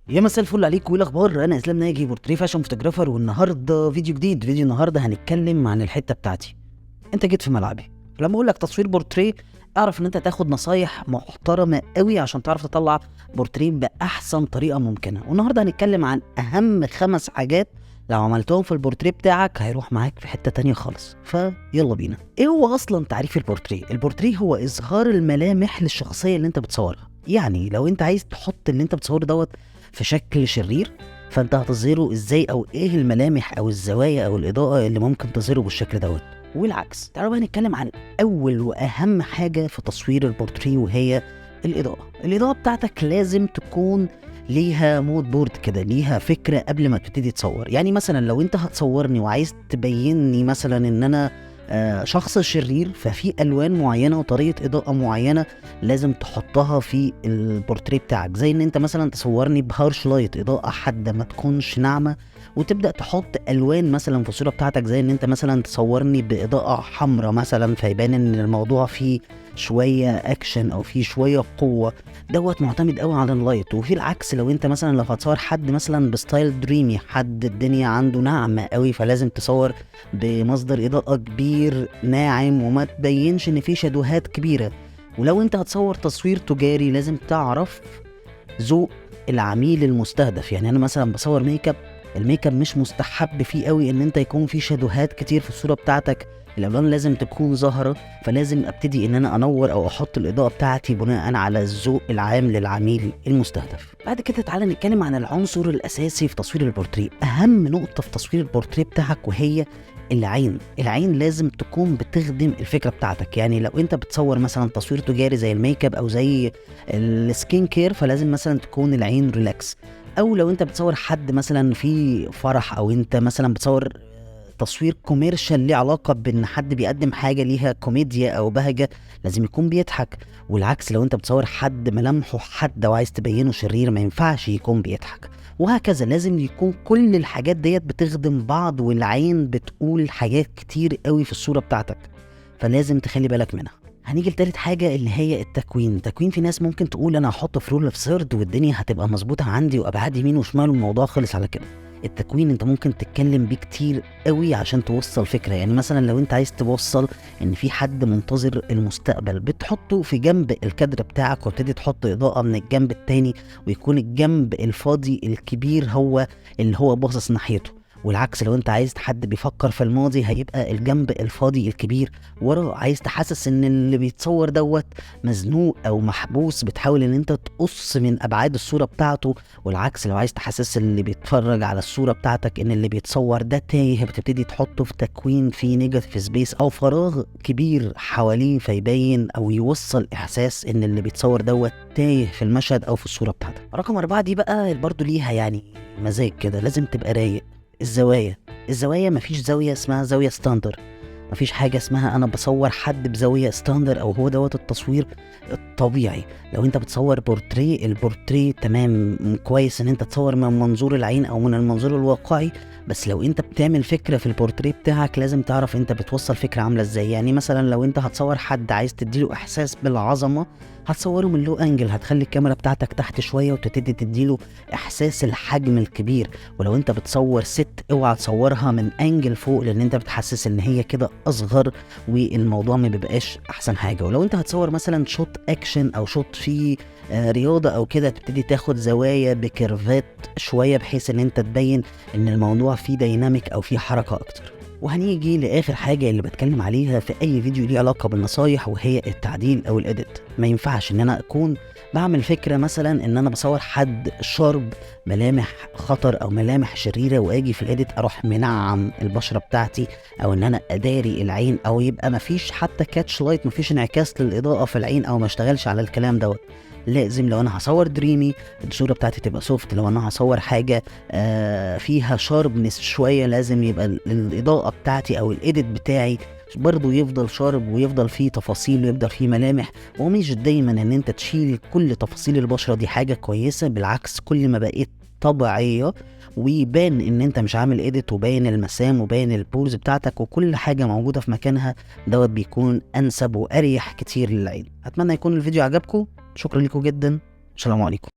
يا مساء الفل عليكم، وايه الاخبار؟ انا اسلام ناجي، بورتريه فاشن فوتوغرافر، والنهارده فيديو جديد. فيديو النهارده هنتكلم عن الحته بتاعتي. انت جيت في ملعبي. لما اقول لك تصوير بورتريه اعرف ان انت تاخد نصايح محترمه قوي عشان تعرف تطلع بورتريه باحسن طريقه ممكنه. والنهارده هنتكلم عن اهم 5 حاجات لو عملتهم في البورتريه بتاعك هيروح معاك في حته تانية خالص. فيلا بينا. ايه هو اصلا تعريف البورتريه؟ البورتريه هو اظهار الملامح للشخصيه اللي انت بتصورها. يعني لو انت عايز تحط اللي انت بتصوره دوت في شكل شرير، فانت هتظهره ازاي، او ايه الملامح او الزوايا او الاضاءه اللي ممكن تظهره بالشكل دوت. والعكس. تعالوا بقى نتكلم عن اول واهم حاجه في تصوير البورتريه، وهي الاضاءه بتاعتك لازم تكون ليها مود بورد كده، ليها فكره قبل ما تبتدي تصور. يعني مثلا لو انت هتصورني وعايز تبيني مثلا ان انا شخص شرير، ففي الوان معينه وطريقه اضاءه معينه لازم تحطها في البورتريه بتاعك. زي ان انت مثلا تصورني بهارش لايت، اضاءه حاده ما تكونش ناعمه، وتبدا تحط الوان مثلا في الصوره بتاعتك. زي ان انت مثلا تصورني باضاءه حمراء مثلا، فيبان ان الموضوع فيه شويه اكشن او فيه شويه قوه. دوت معتمد قوي على اللايت. وفي العكس، لو انت مثلا لو هتصور حد مثلا بستايل دريمي، حد الدنيا عنده ناعمه قوي، فلازم تصور بمصدر اضاءه كبير ناعم وما تبينش ان في شادوهات كبيره. ولو انت هتصور تصوير تجاري لازم تعرف ذوق العميل المستهدف. يعني انا مثلا بصور ميك اب، الميك اب مش مستحب فيه قوي ان انت يكون فيه شادوهات كتير في الصوره بتاعتك. الالوان لازم تكون ظاهره، فلازم ابتدي ان انا انور او احط الاضاءه بتاعتي بناء على الذوق العام للعميل المستهدف. بعد كده تعالى نتكلم عن العنصر الاساسي في تصوير البورتريه، اهم نقطه في تصوير البورتريه بتاعك، وهي العين لازم تكون بتخدم الفكره بتاعتك. يعني لو انت بتصور مثلا تصوير تجاري زي الميك اب او زي السكين كير، فلازم مثلا تكون العين ريلاكس. او لو انت بتصور حد مثلا في فرح، او انت مثلا بتصور تصوير كوميرشال ليه علاقه بان حد بيقدم حاجه ليها كوميديا او بهجه، لازم يكون بيضحك. والعكس، لو انت بتصور حد ملامحه حاده وعايز تبينه شرير، ما ينفعش يكون بيضحك. وهكذا لازم يكون كل الحاجات ديت بتخدم بعض، والعين بتقول حاجات كتير قوي في الصوره بتاعتك، فلازم تخلي بالك منها. هنيجي لتالت حاجة، اللي هي التكوين. في ناس ممكن تقول انا هحط في رول اوف ثيرد والدنيا هتبقى مظبوطة عندي وابعاد يمين وشمال والموضوع خلص على كده. التكوين انت ممكن تتكلم بيه كتير قوي عشان توصل فكرة. يعني مثلا لو انت عايز توصل ان في حد منتظر المستقبل، بتحطه في جنب الكادر بتاعك وابتدي تحط اضاءة من الجنب التاني، ويكون الجنب الفاضي الكبير هو اللي هو باصص ناحيته. والعكس، لو انت عايز حد بيفكر في الماضي، هيبقى الجنب الفاضي الكبير ورا. عايز تحسس ان اللي بيتصور دوت مزنوق او محبوس، بتحاول ان انت تقص من ابعاد الصورة بتاعته. والعكس، لو عايز تحسس اللي بيتفرج على الصورة بتاعتك ان اللي بيتصور ده تايه، بتبتدي تحطه في تكوين في نيجاتيف سبيس او فراغ كبير حواليه، فيبين او يوصل احساس ان اللي بيتصور دوت تايه في المشهد او في الصورة بتاعتك. رقم 4 دي بقى برضو ليها يعني مزاج كده، لازم تبقى رايق. الزوايا مفيش زاوية اسمها زاوية ستاندر. مفيش حاجة اسمها انا بصور حد بزاوية ستاندر او هو دوت التصوير الطبيعي. لو انت بتصور بورتريه، البورتريه تمام كويس ان انت تصور من منظور العين او من المنظور الواقعي، بس لو انت بتعمل فكرة في البورتريه بتاعك لازم تعرف انت بتوصل فكرة عاملة ازاي. يعني مثلا لو انت هتصور حد عايز تديله احساس بالعظمة، هتصوره من لو انجل، هتخلي الكاميرا بتاعتك تحت شوية وتبتدي تديله احساس الحجم الكبير. ولو انت بتصور ست، اوعى تصورها من انجل فوق، لان انت بتحسس ان هي كده اصغر والموضوع ما بيبقاش احسن حاجه. ولو انت هتصور مثلا شوت اكشن او شوت فيه رياضه او كده، تبتدي تاخد زوايا بكيرفات شويه بحيث ان انت تبين ان الموضوع فيه ديناميك او فيه حركه اكتر. وهنيجي لاخر حاجه اللي بتكلم عليها في اي فيديو ليه علاقه بالنصايح، وهي التعديل او الاديت. ما ينفعش ان انا اكون بعمل فكره مثلا ان انا بصور حد شارب، ملامح خطر او ملامح شريره، واجي في الاديت اروح منعم البشره بتاعتي، او ان انا اداري العين، او يبقى مفيش حتى كاتش لايت، مفيش انعكاس للاضاءه في العين، او ما اشتغلش على الكلام دوت. لازم لو انا هصور دريمي الصوره بتاعتي تبقى سوفت. لو انا هصور حاجه فيها شاربنس شويه، لازم يبقى الاضاءه بتاعتي او الايديت بتاعي برضه يفضل شارب، ويفضل فيه تفاصيل، ويفضل فيه ملامح. ومش دايما ان انت تشيل كل تفاصيل البشرة دي حاجة كويسة، بالعكس كل ما بقيت طبيعية ويبان ان انت مش عامل ايديت، وباين المسام وباين البورز بتاعتك وكل حاجة موجودة في مكانها، دوت بيكون انسب واريح كتير للعين. اتمنى يكون الفيديو عجبكم. شكرا لكم جدا. السلام عليكم.